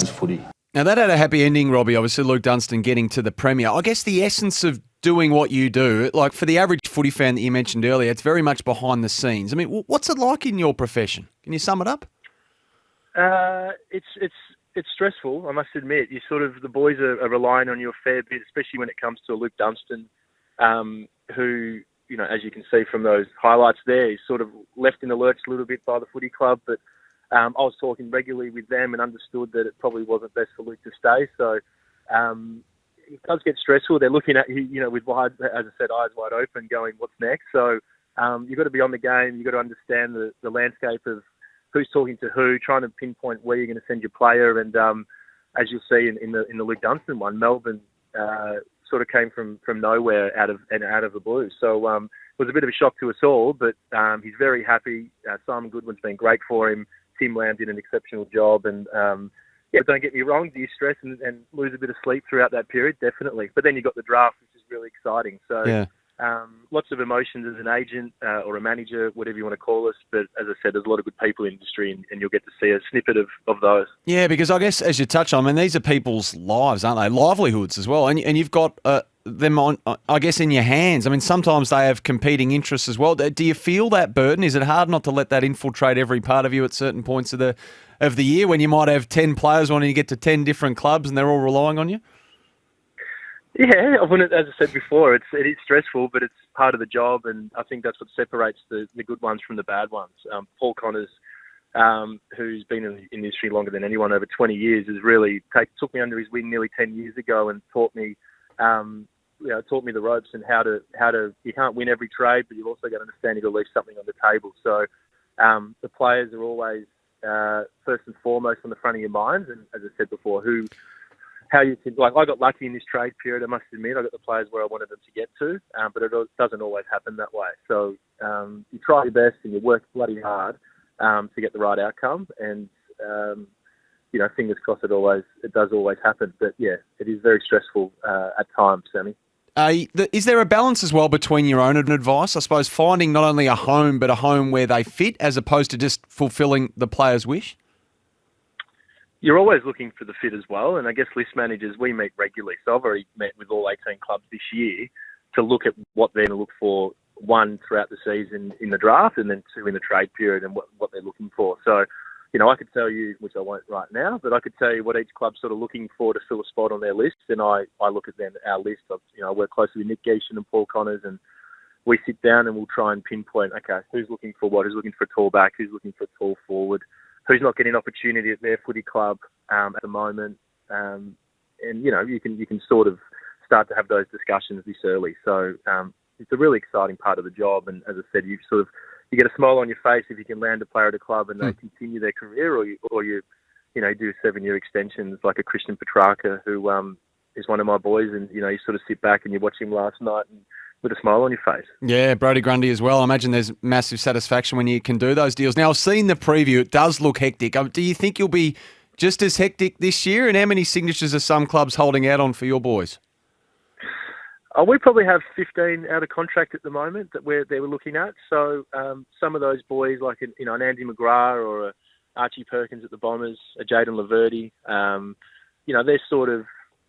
footy. Now, that had a happy ending, Robbie, obviously Luke Dunstan getting to the Premier. I guess the essence of doing what you do, like for the average footy fan that you mentioned earlier, it's very much behind the scenes. I mean, what's it like in your profession? Can you sum it up? It's stressful, I must admit. The boys are relying on you a fair bit, especially when it comes to Luke Dunstan, who, as you can see from those highlights there, he's sort of left in the lurch a little bit by the footy club, but I was talking regularly with them and understood that it probably wasn't best for Luke to stay. So it does get stressful. They're looking at you, with eyes wide open, going, what's next? So you've got to be on the game. You've got to understand the landscape of who's talking to who, trying to pinpoint where you're going to send your player. And as you'll see in the Luke Dunstan one, Melbourne sort of came from nowhere out of the blue. So it was a bit of a shock to us all, but he's very happy. Simon Goodwin's been great for him. Tim Lamb did an exceptional job. And don't get me wrong, do you stress and lose a bit of sleep throughout that period? Definitely. But then you've got the draft, which is really exciting. So Yeah. Lots of emotions as an agent or a manager, whatever you want to call us. But as I said, there's a lot of good people in the industry, and you'll get to see a snippet of those. Yeah, because I guess as you touch on, I mean, these are people's lives, aren't they? Livelihoods as well. And you've got them on, I guess, in your hands. I mean, sometimes they have competing interests as well. Do you feel that burden? Is it hard not to let that infiltrate every part of you at certain points of the year when you might have 10 players wanting to get to 10 different clubs and they're all relying on you? Yeah, as I said before, it is stressful, but it's part of the job, and I think that's what separates the good ones from the bad ones. Paul Connors, who's been in the industry longer than anyone, over 20 years, has really took me under his wing nearly 10 years ago and taught me the ropes and how to. You can't win every trade, but you've also got to understand you've got to leave something on the table. So the players are always first and foremost on the front of your minds, and as I said before, how you can, I got lucky in this trade period, I must admit. I got the players where I wanted them to get to, but it doesn't always happen that way. So you try your best and you work bloody hard to get the right outcome, and fingers crossed it does always happen. But yeah, it is very stressful at times, Sammy. Is there a balance as well between your own advice, I suppose, finding not only a home but a home where they fit as opposed to just fulfilling the player's wish? You're always looking for the fit as well, and I guess list managers, we meet regularly. So I've already met with all 18 clubs this year to look at what they're going to look for, one, throughout the season in the draft, and then two, in the trade period, and what they're looking for. So, I could tell you, which I won't right now, but I could tell you what each club's sort of looking for to fill a spot on their list, and I look at our list. I work closely with Nick Geeshan and Paul Connors, and we sit down and we'll try and pinpoint, okay, who's looking for what, who's looking for a tall back, who's looking for a tall forward, who's not getting opportunity at their footy club at the moment, and you can sort of start to have those discussions this early. So it's a really exciting part of the job, and as I said, you get a smile on your face if you can land a player at a club and they continue their career, or you do 7-year extensions like a Christian Petrarca, who is one of my boys, and you sort of sit back and you watch him last night and with a smile on your face. Yeah, Brodie Grundy as well. I imagine there's massive satisfaction when you can do those deals. Now, I've seen the preview. It does look hectic. Do you think you'll be just as hectic this year? And how many signatures are some clubs holding out on for your boys? We probably have 15 out of contract at the moment that they were looking at. So some of those boys, like an Andy McGrath or a Archie Perkins at the Bombers, a Jaden Laverty,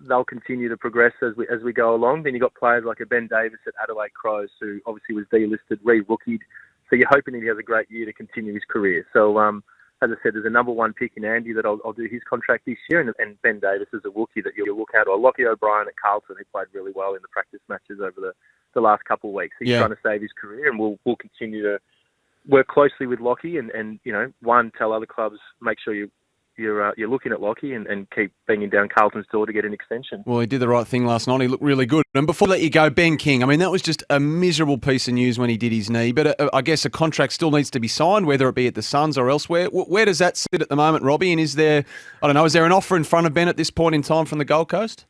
they'll continue to progress as we go along. Then you've got players like a Ben Davis at Adelaide Crows, who obviously was delisted, re-rookied. So you're hoping he has a great year to continue his career. So as I said, there's a number one pick in Andy that I'll do his contract this year, and Ben Davis is a rookie that you'll look at, or Lockie O'Brien at Carlton, who played really well in the practice matches over the last couple of weeks. He's trying to save his career, and we'll continue to work closely with Lockie and tell other clubs, make sure you're looking at Lockie and keep banging down Carlton's door to get an extension. Well, he did the right thing last night. He looked really good. And before I let you go, Ben King, I mean, that was just a miserable piece of news when he did his knee. But I guess a contract still needs to be signed, whether it be at the Suns or elsewhere. Where does that sit at the moment, Robbie? And is there an offer in front of Ben at this point in time from the Gold Coast?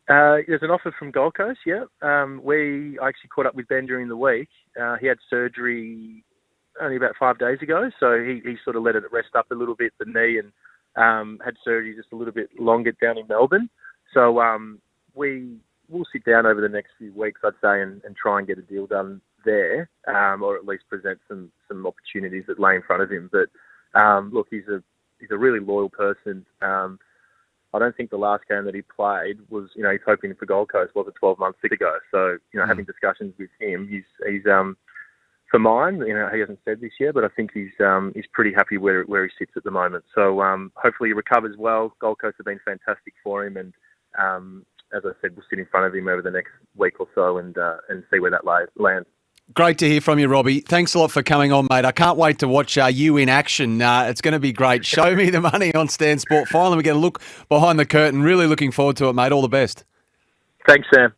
There's an offer from Gold Coast, yeah. I actually caught up with Ben during the week. He had surgery only about 5 days ago, so he sort of let it rest up a little bit, the knee, and had surgery just a little bit longer down in Melbourne. So we'll sit down over the next few weeks, I'd say, and try and get a deal done there, or at least present some opportunities that lay in front of him. But look, he's he's a really loyal person. I don't think the last game that he played was, he's hoping for Gold Coast was 12 months ago. So, having discussions with him, he's for mine, he hasn't said this yet, but I think he's pretty happy where he sits at the moment. So hopefully he recovers well. Gold Coast have been fantastic for him, and as I said, we'll sit in front of him over the next week or so and see where that lands. Great to hear from you, Robbie. Thanks a lot for coming on, mate. I can't wait to watch you in action. It's going to be great. Show me the money on Stan Sport. Finally, we get a look behind the curtain. Really looking forward to it, mate. All the best. Thanks, Sam.